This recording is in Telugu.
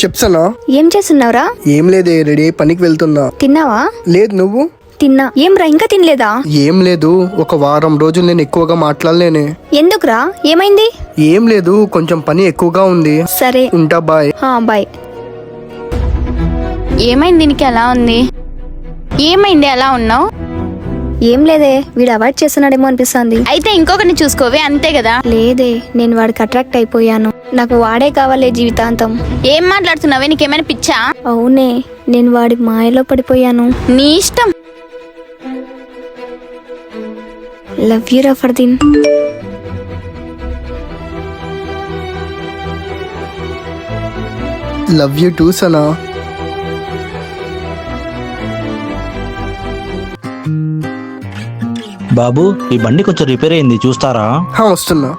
చెప్సనా? ఏం చేస్తున్నావురా? ఏం లేదే, రెడీ అయి పనికి వెళ్తున్నా. తిన్నావా? లేదు, నువ్వు? తిన్నా. ఏం రా ఇంకా తినలేదా? ఏం లేదు, ఒక వారం రోజులు నేను ఎక్కువగా మాట్లాడలేనే. ఎందుకురా? ఏమైంది? ఏం లేదు, కొంచెం పని ఎక్కువగా ఉంది. సరే ఉంటా, బాయ్. బాయ్. ఏమైంది దీనికి అలా ఉంది? ఏమైంది అలా ఉన్నావు? ఏం లేదే, వీడు అవాయిడ్ చేస్తున్నాడేమో అనిపిస్తుంది. అయితే ఇంకొకరిని చూసుకోవే, అంతే కదా. లేదే, నేను వాడికి అట్రాక్ట్ అయిపోయాను. నాకు వాడే కావాలే జీవితాంతం. ఏం మాట్లాడుతున్నావే? నీకేమైనా పిచ్చా? అవునే, నేను వాడి మాయలో పడిపోయాను. నీ ఇష్టం. లవ్ యూ రా Fardeen. Love you too Sana. బాబు, ఈ బండి కొంచెం రిపేర్ అయింది, చూస్తారా? వస్తున్నా.